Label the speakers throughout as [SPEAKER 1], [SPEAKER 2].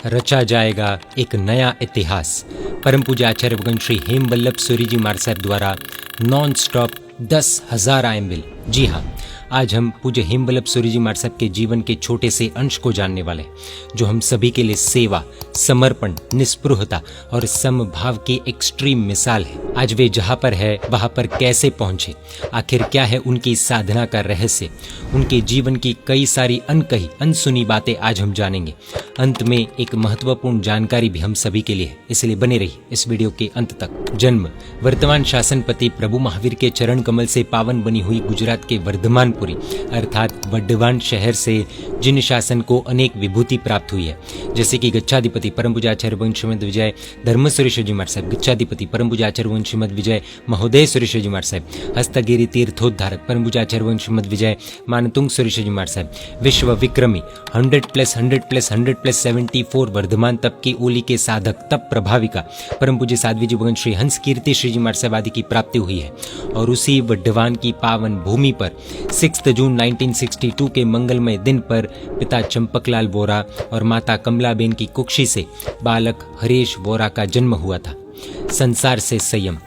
[SPEAKER 1] रचा जाएगा एक नया इतिहास। परम पूज्य आचार्य भगवान श्री हेमवल्लभ सूरी जी महाराज साहब द्वारा नॉन स्टॉप 10,000 आयम्बिल। जी हाँ, आज हम पूज्य हेमवल्लभ सूरी जी महाराज साहब के जीवन के छोटे से अंश को जानने वाले हैं, जो हम सभी के लिए सेवा, समर्पण, निस्पृहता और समभाव की एक्सट्रीम मिसाल है। आज वे जहाँ पर है वहाँ पर कैसे पहुँचे, आखिर क्या है उनकी साधना का रहस्य, उनके जीवन की कई सारी अनकही अनसुनी बातें आज हम जानेंगे। अंत में एक महत्वपूर्ण जानकारी भी हम सभी के लिए है, इसलिए बने रहिए इस वीडियो के अंत तक। जन्म वर्तमान शासनपति प्रभु महावीर के चरण कमल से पावन बनी हुई गुजरात के वर्धमानपुरी अर्थात वड्डवान शहर से जिन शासन को अनेक विभूति प्राप्त हुई है, जैसे कि गच्छाधिपति परम पूज्य आचार्य भगवान श्रीमद विजय धर्म सुरेश्वर जी महाराज साहब, गच्छाधिपति परम पूज्य आचार्य भगवान श्रीमद विजय महोदय सुरेश्वर जी महाराज साहब, हस्तगिरी तीर्थोद्धारक परम पूज्य आचार्य भगवान श्रीमद विजय मानतुंग सुरेश्वर जी महाराज साहब, विश्व विक्रमी 100+100+100+74 वर्धमान तप की ओली के साधक तप प्रभाविका परम पूज्य साध्वी जी भगवान श्री हंस कीर्ति श्री जी महाराज साहब आदि की प्राप्ति हुई है। और उसी वड्डवान की पावन भूमि पर 6 जून 1962 के मंगलमय दिन पर पिता चंपकलाल वोरा और माता कमलाबेन की कुक्षी से बालक हरीश वोरा का जन्म हुआ था। संसार से संयम।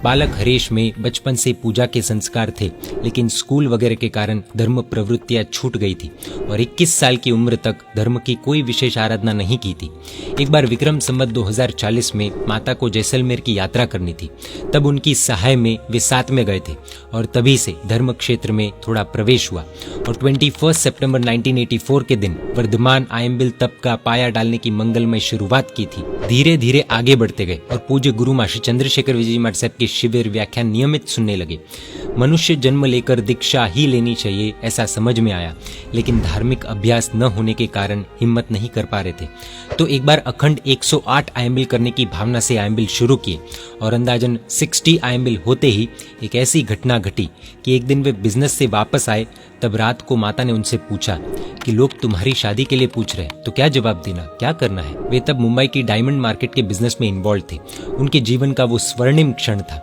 [SPEAKER 1] बालक हरीश में बचपन से पूजा के संस्कार थे, लेकिन स्कूल वगैरह के कारण धर्म प्रवृत्तियां छूट गई थी और 21 साल की उम्र तक धर्म की कोई विशेष आराधना नहीं की थी। एक बार विक्रम संवत 2040 में माता को जैसलमेर की यात्रा करनी थी। तब उनकी सहाय में वे साथ में गए थे और तभी से धर्म क्षेत्र में थोड़ा प्रवेश हुआ और 21 सितंबर 1984 के दिन वर्धमान आयम्बिल तप का पाया डालने की मंगलमय शुरुआत की थी। धीरे धीरे आगे बढ़ते गए और पूज्य गुरु मां श्री चंद्रशेखर विजय जी महाराज साहब के शिविर व्याख्यान नियमित सुनने लगे। मनुष्य जन्म लेकर दीक्षा ही लेनी चाहिए ऐसा समझ में आया, लेकिन धार्मिक अभ्यास न होने के कारण हिम्मत नहीं कर पा रहे थे। तो एक बार अखंड 108 आयम्बिल करने की भावना से आयम्बिल शुरू किए और अंदाजन 60 आयम्बिल होते ही एक ऐसी घटना घटी कि एक दिन वे बिजनेस से वापस आए। तब रात को माता ने उनसे पूछा कि लोग तुम्हारी शादी के लिए पूछ रहे हैं, तो क्या जवाब देना, क्या करना है। वे तब मुंबई की डायमंड मार्केट के बिजनेस में इन्वॉल्व थे। उनके जीवन का वो स्वर्णिम क्षण था।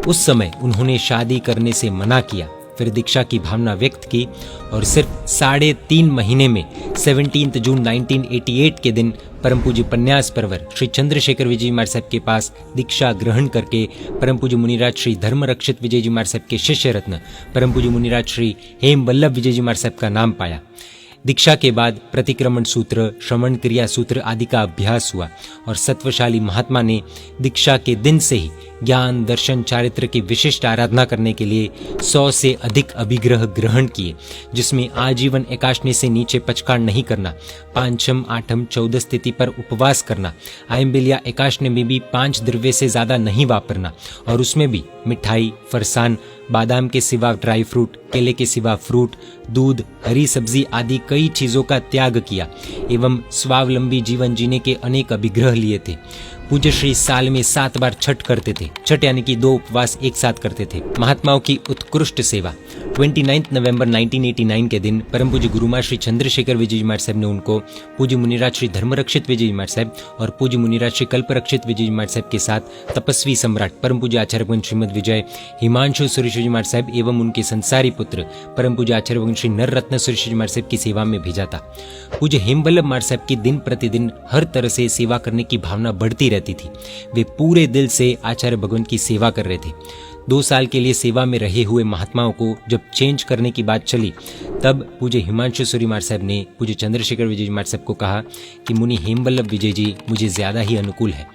[SPEAKER 1] उस समय उन्होंने शादी करने से मना किया, फिर दीक्षा की भावना व्यक्त की और सिर्फ 3.5 महीने में 17 जून 1988 के दिन परम पूज्य पन्यास परवर श्री चंद्रशेखर विजय जी महाराज साहब के पास दीक्षा ग्रहण करके परम पूज्य मुनिराज श्री धर्म रक्षित विजय जी महाराज साहब के शिष्य रत्न परम पूज्य मुनिराज श्री हेमवल्लभ विजय जी महाराज साहब का नाम पाया। दीक्षा के बाद प्रतिक्रमण सूत्र, श्रवण क्रिया सूत्र आदि का अभ्यास हुआ और सत्वशाली महात्मा ने दीक्षा के दिन से ही ज्ञान, दर्शन, चारित्र की विशिष्ट आराधना करने के लिए 100 से अधिक अभिग्रह ग्रहण किए, जिसमें आजीवन एकाशनी से नीचे पचकाण नहीं करना, पांचम, आठम, 14 स्थिति पर उपवास करना, आयम्बिल या एकाशनी में भी 5 द्रव्य से ज्यादा नहीं वापरना और उसमें भी मिठाई, फरसान, बादाम के सिवा ड्राई फ्रूट, केले के सिवा फ्रूट, दूध, हरी सब्जी आदि कई चीजों का त्याग किया एवं स्वावलंबी जीवन जीने के अनेक अभिग्रह लिए थे। पूज्य श्री साल में 7 बार छठ करते थे। छठ यानी कि 2 उपवास एक साथ करते थे। महात्माओं की उत्कृष्ट सेवा। 29 नवंबर 1989 के दिन परम पूज्य गुरुमा श्री चंद्रशेखर विजय जी महाराज साहब ने उनको पूज्य मुनिराज श्री धर्मरक्षित विजय जी महाराज साहब और पूज्य मुनिराज श्री कल्परक्षित विजय जी महाराज साहब के साथ तपस्वी सम्राट परम पूज्य आचार्य भगवान श्रीमद विजय हिमांशु सुरेश्वर जी महाराज साहब एवं उनके संसारी पुत्र परम पूज्य आचार्य भगवान श्री नर रत्न सुरेश्वर जी महाराज साहब की सेवा में भेजा था। पूज्य हेमवल्लभ महाराज साहब की दिन प्रतिदिन हर तरह से सेवा करने की भावना बढ़ती रहती थी। वे पूरे दिल से आचार्य भगवान की सेवा कर रहे थे। 2 साल के लिए सेवा में रहे हुए महात्माओं को जब चेंज करने की बात चली, तब पूज्य हिमांशु सूरी महाराज साहब ने पूज्य चंद्रशेखर विजय जी महाराज साहब को कहा कि मुनि हेमवल्लभ विजय जी मुझे ज्यादा ही अनुकूल है।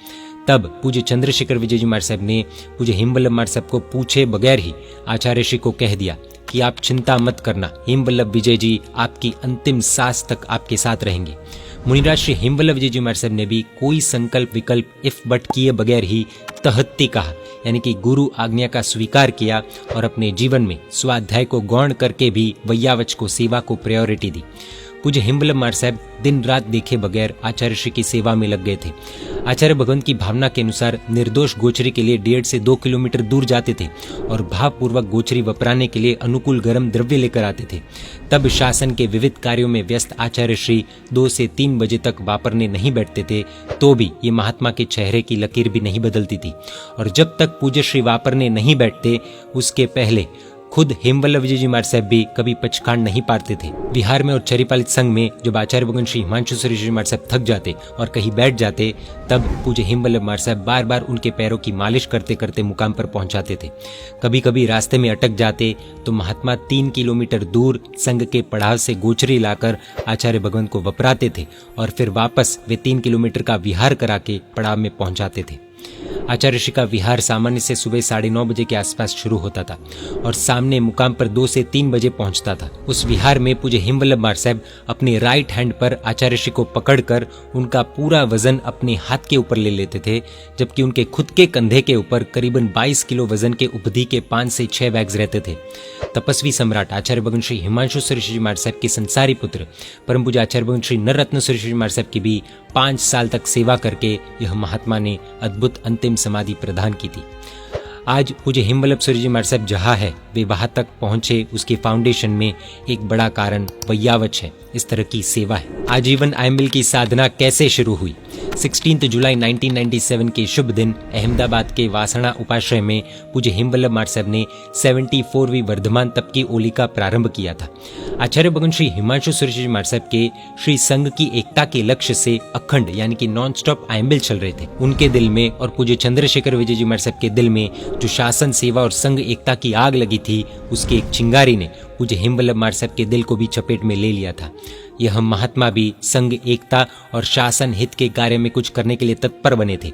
[SPEAKER 1] तब पूज्य चंद्रशेखर विजय जी महाराज साहब ने पूज्य हेमवल्लभ महाराज साहब को पूछे बगैर ही आचार्य श्री को कह दिया कि आप चिंता मत करना, हेमवल्लभ विजय जी आपकी अंतिम सांस तक आपके साथ रहेंगे। मुनिराज श्री हेमवल्लभ विजय जी महाराज साहब ने भी कोई संकल्प विकल्प इफ बट किए बगैर ही तहत्ती कहा, यानी कि गुरु आज्ञा का स्वीकार किया और अपने जीवन में स्वाध्याय को गौण करके भी वैयावच को सेवा को प्रायोरिटी दी। पूज्य हेमवल्लभ महाराज साहब दिन रात देखे बगैर आचार्य श्री की सेवा में लग गए थे। आचार्य भगवंत की भावना के अनुसार निर्दोष गोचरी के लिए 1.5 से 2 किलोमीटर दूर जाते थे और भावपूर्वक गोचरी वपराने के लिए अनुकूल गर्म द्रव्य लेकर आते थे। तब शासन के विविध कार्यों में व्यस्त आचार्य श्री 2 से 3 बजे तक वापरने नहीं बैठते थे, तो भी ये महात्मा के चेहरे की लकीर भी नहीं बदलती थी। और जब तक पूज्य श्री वापरने नहीं बैठते, उसके पहले खुद हेमवल्लभ विजयजी महाराज साहब भी कभी पचखांड नहीं पाते थे। विहार में और चरिपालित संघ में जब आचार्य भगवान श्री हिमांशु सूर्य जी महाराज साहब थक जाते और कहीं बैठ जाते, तब पूज्य हेमवल्लभ महाराज साहब बार बार उनके पैरों की मालिश करते करते मुकाम पर पहुंचाते थे। कभी कभी रास्ते में अटक जाते तो महात्मा 3 किलोमीटर दूर संघ के पड़ाव से गोचरी लाकर आचार्य भगवान को वपराते थे और फिर वापस वे 3 किलोमीटर का विहार करा के पड़ाव में पहुंचाते थे। आचार्य ऋषि का विहार सामान्य से सुबह 9:30 बजे के आसपास शुरू होता था और सामने मुकाम पर 2 से 3 बजे पहुंचता था। उस विहार में पूज्य हेमवल्लभ महाराज साहब अपने राइट हैंड पर आचार्य ऋषि को पकड़कर उनका पूरा वजन अपने हाथ के ऊपर ले लेते थे, जबकि उनके खुद के कंधे के ऊपर करीबन 22 किलो वजन के उपधि के 5 से 6 बैग्स रहते थे। तपस्वी सम्राट आचार्य भगवान श्री हिमांशु सूर्य जी महाराज साहब के संसारी पुत्र परम पूज्य आचार्य भगवान श्री नररत्न सूर्य जी महाराज साहब की भी 5 साल तक सेवा करके यह महात्मा ने अद्भुत अंतिम समाधि प्रदान की थी। आज पूज्य हेमवल्लभ सूर्य जी महाराज साहब जहाँ है वे वहां तक पहुंचे, उसके फाउंडेशन में एक बड़ा कारण वैयावच है, इस तरह की सेवा है। आजीवन आयम्बिल की साधना कैसे शुरू हुई? 16 जुलाई 1997 के शुभ दिन अहमदाबाद के वासणा उपाश्रय में पूज्य हेमवल्लभ महाराज साहब ने 74वीं वर्धमान तप की ओली का प्रारंभ किया था। आचार्य भगवान श्री हिमांशु सूर्य जी महाराज साहब के श्री संघ की एकता के लक्ष्य से अखंड यानी कि नॉन स्टॉप आयम्बिल चल रहे थे। उनके दिल में और पूज्य चंद्रशेखर विजय जी महाराज साहब के दिल में जो शासन, सेवा और संघ एकता की आग लगी थी, उसकी एक चिंगारी ने पूज्य हेमवल्लभ महाराज साहब के दिल को भी चपेट में ले लिया था। यह महात्मा भी संघ एकता और शासन हित के कार्य में कुछ करने के लिए तत्पर बने थे।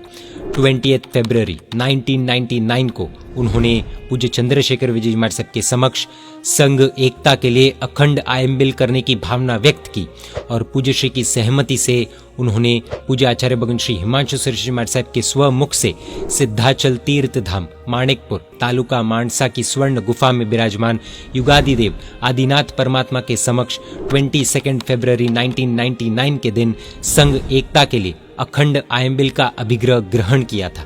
[SPEAKER 1] 20 फरवरी 1999 को उन्होंने पूज्य चंद्रशेखर विजय महाराज साहब के समक्ष संघ एकता के लिए अखंड आयम्बिल करने की भावना व्यक्त की और पूज्य श्री की सहमति से उन्होंने पूज्य आचार्य भगवान श्री हिमांशु सूर्य महाराज साहब के स्वमुख से सिद्धाचल तीर्थ धाम माणिकपुर तालुका मानसा की स्वर्ण गुफा में विराजमान युगादिदेव आदिनाथ परमात्मा के समक्ष 22 फरवरी 1999 के दिन संघ एकता के लिए अखंड आयम्बिल का अभिग्रह ग्रहण किया था।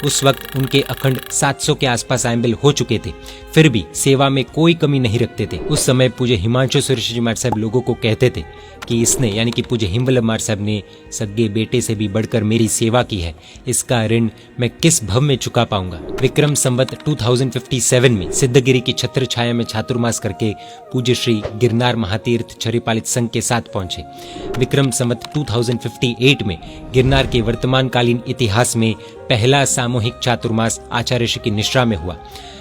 [SPEAKER 1] उस वक्त उनके अखंड 700 के आसपास आयम्बिल हो चुके थे, फिर भी सेवा में कोई कमी नहीं रखते थे। उस समय पूज्य हिमांशु सूर्य जी महाराज साहब लोगों को कहते थे कि इसने यानी कि पूज्य हेमवल्लभ महाराज साहब ने सगे बेटे से भी बढ़कर मेरी सेवा की है, इसका ऋण मैं किस भव में चुका पाऊंगा। विक्रम संवत 2057 में सिद्धगिरी की छत्र छाया में चातुर्मास करके पूज्य श्री गिरनार महातीर्थ चरिपालित संघ के साथ पहुंचे। विक्रम संवत 2058 में गिरनार के वर्तमानकालीन इतिहास में पहला सामूहिक चातुर्मास आचार्य ऋषि की निश्रा में हुआ।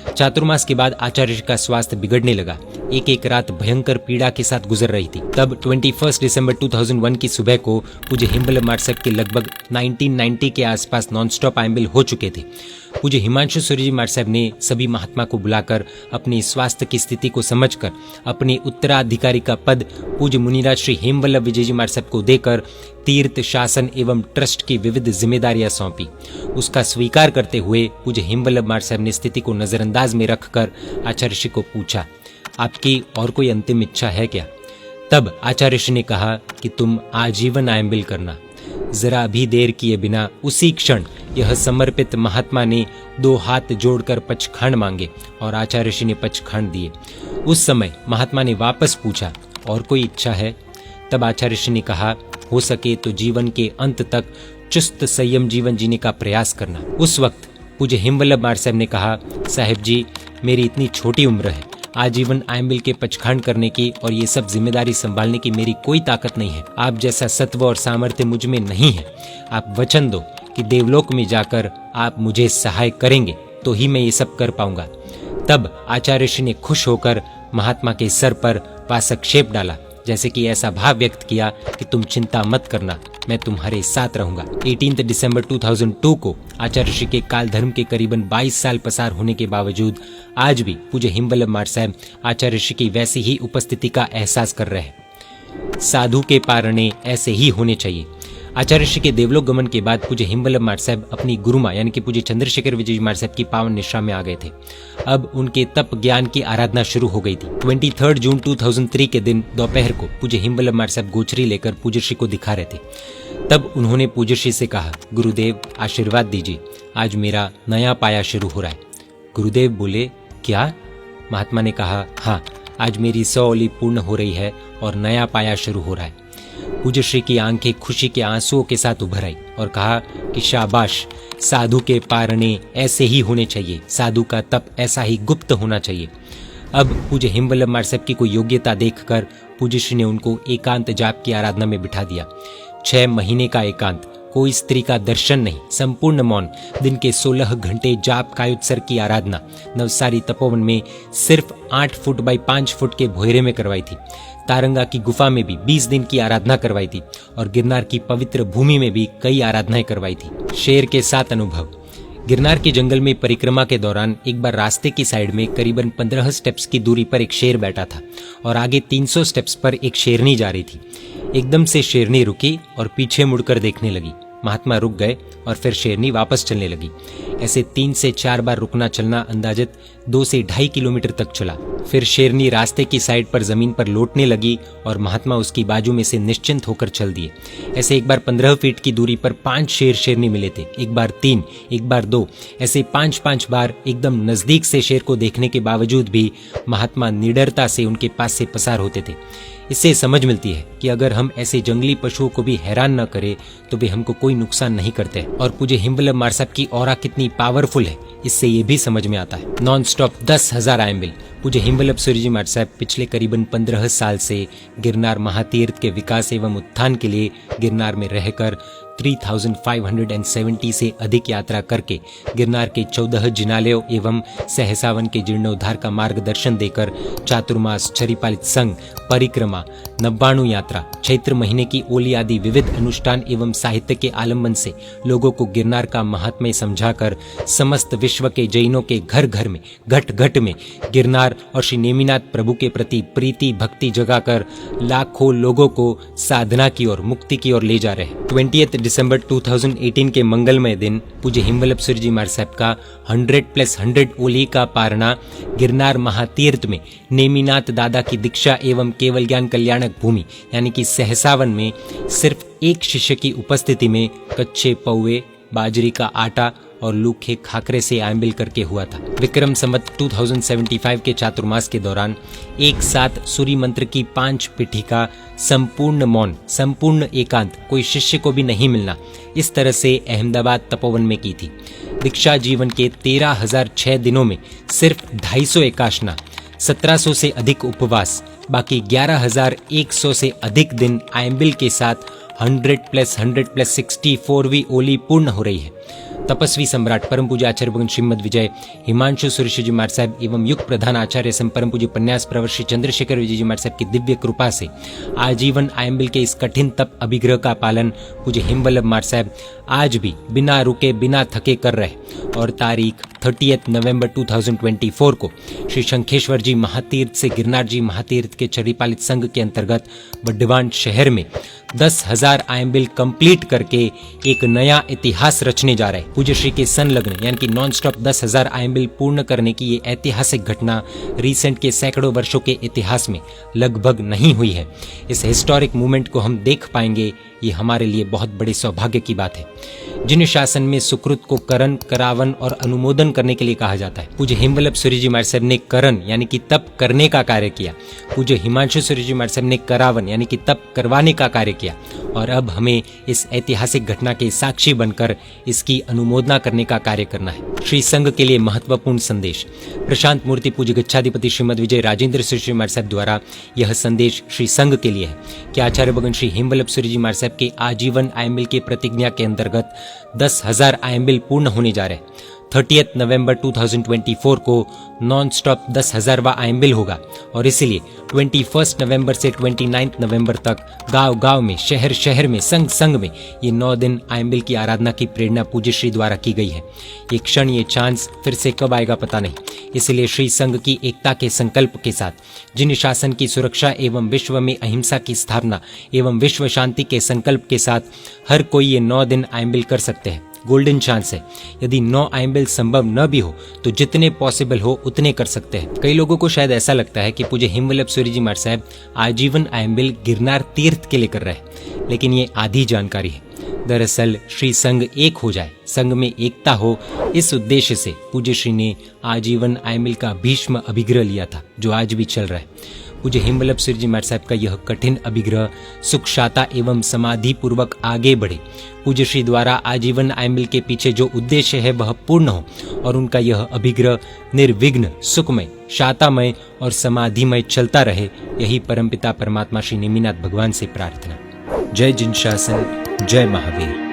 [SPEAKER 1] चातुर्मास के बाद आचार्य ऋषि का स्वास्थ्य बिगड़ने लगा। एक एक रात भयंकर पीड़ा के साथ गुजर रही थी। तब 21 दिसंबर 2001 की सुबह को पूज्य हेमवल्लभ महाराज साहब के लगभग 1990 के आसपास नॉनस्टॉप आयम्बिल हो चुके थे। पूज्य हिमांशु सूर्य जी महाराज साहब ने सभी महात्मा को बुलाकर अपनी स्वास्थ्य की स्थिति को समझकर अपने उत्तराधिकारी का पद पूज्य मुनिराज श्री हेमवल्लभ विजय जी महाराज साहब को देकर तीर्थ शासन एवं ट्रस्ट की विविध जिम्मेदारियां सौंपी। उसका स्वीकार करते हुए पूज्य हेमवल्लभ महाराज साहब ने स्थिति को नजरअंदाज में रखकर आचार्य ऋषि को पूछा, आपकी और कोई अंतिम इच्छा है क्या? तब आचार्य ऋषि ने कहा कि तुम आजीवन आयम्बिल करना। जरा भी देर किए बिना उसी क्षण यह समर्पित महात्मा ने 2 हाथ जोड़कर पचखंड मांगे और आचार्य ऋषि ने पचखंड दिए। उस समय महात्मा ने वापस पूछा, और कोई इच्छा है? तब आचार्य ऋषि ने कहा, हो सके तो जीवन के अंत तक चुस्त संयम जीवन जीने का प्रयास करना। उस वक्त पूज्य हेमवल्लभ महाराज साहब ने कहा, साहिब जी मेरी इतनी छोटी उम्र है, आजीवन आयम्बिल के पचखंड करने की और ये सब जिम्मेदारी संभालने की मेरी कोई ताकत नहीं है। आप जैसा सत्व और सामर्थ्य मुझ में नहीं है। आप वचन दो कि देवलोक में जाकर आप मुझे सहाय करेंगे तो ही मैं ये सब कर पाऊंगा। तब आचार्य ऋषि ने खुश होकर महात्मा के सर पर वासक्षेप डाला, जैसे कि ऐसा भाव व्यक्त किया कि तुम चिंता मत करना, मैं तुम्हारे साथ रहूंगा। 18 दिसंबर 2002 को आचार्य ऋषि के काल धर्म के करीबन 22 साल पसार होने के बावजूद आज भी पूज्य हेमवल्लभ महाराज साहब आचार्य ऋषि की वैसी ही उपस्थिति का एहसास कर रहे हैं। साधु के पारणे ऐसे ही होने चाहिए। आचार्य ऋषि के देवलोक गमन के बाद पूज्य हेमवल्लभ महाराज साहब अपनी गुरुमा यानी कि पूज्य चंद्रशेखर विजय महाराज साहब की पावन निष्ठा में आ गए थे। अब उनके तप ज्ञान की आराधना शुरू हो गई थी। 23 जून 2003 के दिन दोपहर को पूज्य हेमवल्लभ महाराज साहब गोचरी लेकर पूज्य श्री को दिखा रहे थे। तब उन्होंने पूज्य श्री से कहा, गुरुदेव आशीर्वाद दीजिए, आज मेरा नया पाया शुरू हो रहा है। गुरुदेव बोले, क्या? महात्मा ने कहा, हाँ, आज मेरी 100 ओली पूर्ण हो रही है और नया पाया शुरू हो रहा है। पूज्य श्री की आंखें खुशी के आंसुओं के साथ उभर आई और कहा कि शाबाश, साधु के पारणे ऐसे ही होने चाहिए, साधु का तप ऐसा ही गुप्त होना चाहिए। अब पूज्य हिमवल्लभ मार साहब की कोई योग्यता देखकर पूज्य श्री ने उनको एकांत जाप की आराधना में बिठा दिया। 6 महीने का एकांत, कोई स्त्री का दर्शन नहीं, संपूर्ण मौन, दिन के 16 घंटे जाप कायोत्सर की आराधना नवसारी तपोवन में सिर्फ 8 फुट बाई 5 फुट के भोयरे में करवाई थी। तारंगा की गुफा में भी 20 दिन की आराधना करवाई थी और गिरनार की पवित्र भूमि में भी कई आराधनाएं करवाई थी। शेर के साथ अनुभव। गिरनार के जंगल में परिक्रमा के दौरान एक बार रास्ते की साइड में करीबन 15 स्टेप्स की दूरी पर एक शेर बैठा था और आगे 300 स्टेप्स पर एक शेरनी जा रही थी। एकदम से शेरनी रुकी और पीछे मुड़कर देखने लगी। महात्मा रुक गए और फिर शेरनी वापस चलने लगी। ऐसे 3 से 4 बार रुकना चलना अंदाजत 2 से 2.5 किलोमीटर तक चला। फिर शेरनी रास्ते की साइड पर जमीन पर लौटने लगी और महात्मा उसकी बाजू में से निश्चिंत होकर चल दिए। ऐसे एक बार 15 फीट की दूरी पर 5 शेर शेरनी मिले थे, एक बार 3, एक बार 2, ऐसे 5-5 बार एकदम नजदीक से शेर को देखने के बावजूद भी महात्मा निडरता से उनके पास से पसार होते थे। इससे समझ मिलती है कि अगर हम ऐसे जंगली पशुओं को भी हैरान न करें तो वे हमको कोई नुकसान नहीं करते। और पूज्य हिमवल्लभ मार साहब की ऑरा कितनी पावरफुल है, इससे ये भी समझ में आता है। Non stop 10,000 ayambil. पूज्य हिमवल्लभ सूर्य जी मार साहब पिछले करीबन 15 साल से गिरनार महातीर्थ के विकास एवं उत्थान के लिए गिरनार में रहकर 3570 से अधिक यात्रा करके गिरनार के 14 जिनालयों एवं सहसावन के जीर्णोद्धार का मार्गदर्शन देकर चातुर्मास, चरिपालित संघ, परिक्रमा, नव्वाणु यात्रा, चैत्र महीने की ओली आदि विविध अनुष्ठान एवं साहित्य के आलम्बन से लोगों को गिरनार का महात्म्य समझाकर समस्त विश्व के जैनों के घर घर में, घट घट में गिरनार और श्री नेमिनाथ प्रभु के प्रति प्रीति भक्ति जगाकर लाखों लोगों को साधना की ओर, मुक्ति की ओर ले जा रहे हैं। 20 दिसंबर 2018 के मंगलमय दिन पूज्य हिमवल्लभ सूर्य जी मार साहब का 100+100 ओली का पारणा गिरनार महातीर्थ में नेमिनाथ दादा की दीक्षा एवं केवल ज्ञान कल्याणक भूमि यानी कि सहसावन में सिर्फ एक शिष्य की उपस्थिति में कच्चे पौवे, बाजरी का आटा और लूखे खाकरे से आयम्बिल करके हुआ था। विक्रम संवत 2075 के चातुर्मास के दौरान एक साथ सूर्य मंत्र की 5 पीठिका, संपूर्ण मौन, संपूर्ण एकांत, कोई शिष्य को भी नहीं मिलना, इस तरह से अहमदाबाद तपोवन में की थी। दीक्षा जीवन के 13,006 दिनों में सिर्फ 250 एकाशना, 1700 से अधिक उपवास, बाकी 11,100 से अधिक दिन आयम्बिल के साथ 100+100+64वीं ओली पूर्ण हो रही है। तपस्वी सम्राट परम पूज्य आचार्य भगवान श्रीमद विजय हिमांशु सुरेश जी मार साहब एवं युग प्रधान आचार्य सम परम पूज्य उपन्यास प्रवर श्री चंद्रशेखर विजय जी मार साहब की दिव्य कृपा से आजीवन आयम्बिल के इस कठिन तप अभिग्रह का पालन पूज्य हिमवल्लभ मार साहब आज भी बिना रुके बिना थके कर रहे और तारीख 30 नवंबर 2024 को श्री शंखेश्वर जी महातीर्थ से गिरनार जी महातीर्थ के चरिपालित संघ के अंतर्गत बड्डवान शहर में 10,000 आयम्बिल कंप्लीट करके एक नया इतिहास रचने जा रहे हैं। पूज्य श्री के संलग्न यानी कि नॉन स्टॉप 10,000 आयम्बिल पूर्ण करने की ये ऐतिहासिक घटना रिसेंट के सैकड़ों वर्षों के इतिहास में लगभग नहीं हुई है। इस हिस्टोरिक मूवमेंट को हम देख पाएंगे, ये हमारे लिए बहुत बड़े सौभाग्य की बात है। जिन शासन में सुकृत को करण, करावन और अनुमोदन करने के लिए कहा जाता है, पूज्य हिमवल्लभ सूर्य जी मार साहब ने करण यानी कि तप करने का कार्य किया। पूज्य हिमांशु सूर्य जी मार साहब ने करावन यानी कि तप करवाने का कार्य किया और अब हमें इस ऐतिहासिक घटना के साक्षी बनकर इसकी अनुमोदना करने का कार्य करना है। श्री संघ के लिए महत्वपूर्ण संदेश। प्रशांत मूर्ति पूज्य गच्छाधिपति श्रीमद विजय राजेंद्र सूर्य जी मार साहब द्वारा यह संदेश श्री संघ के लिए है कि आचार्य भगवान श्री हिमवल्लभ सूर्य जी मार साहब के आजीवन आयम्बिल के प्रतिज्ञा के अंतर्गत 10,000 आयम्बिल पूर्ण होने जा रहे हैं। 30 नवंबर 2024 को नॉन स्टॉप 10,000वां आयम्बिल होगा और इसलिए 21 नवंबर से 29 नवंबर तक गांव गांव में, शहर शहर में, संघ संघ में ये 9 दिन आयम्बिल की आराधना की प्रेरणा पूज्य श्री द्वारा की गई है। ये क्षण, ये चांस फिर से कब आएगा पता नहीं, इसलिए श्री संघ की एकता के संकल्प के साथ, जिन शासन की सुरक्षा एवं विश्व में अहिंसा की स्थापना एवं विश्व शांति के संकल्प के साथ हर कोई ये 9 दिन आयम्बिल कर सकते हैं। गोल्डन चांस है। यदि 9 आयम्बिल संभव न भी हो तो जितने पॉसिबल हो उतने कर सकते हैं। कई लोगों को शायद ऐसा लगता है कि पूज्य हिमवल्लभ सूर्य जी मार साहब आजीवन आयम्बिल गिरनार तीर्थ के लिए कर रहे हैं, लेकिन ये आधी जानकारी है। दरअसल श्री संघ एक हो जाए, संघ में एकता हो, इस उद्देश्य से पूज्य श्री ने आजीवन आयम्बिल का भीष्म अभिग्रह लिया था जो आज भी चल रहा है। पूज्य हेमवल्लभ सिर जी महाराज साहब का यह कठिन अभिग्रह सुख शाता एवं समाधि पूर्वक आगे बढ़े। पूज्य श्री द्वारा आजीवन आयमिल के पीछे जो उद्देश्य है वह पूर्ण हो और उनका यह अभिग्रह निर्विघ्न, सुखमय, शातामय और समाधिमय चलता रहे, यही परमपिता परमात्मा श्री नेमिनाथ भगवान से प्रार्थना। जय जिन शासन, जय महावीर।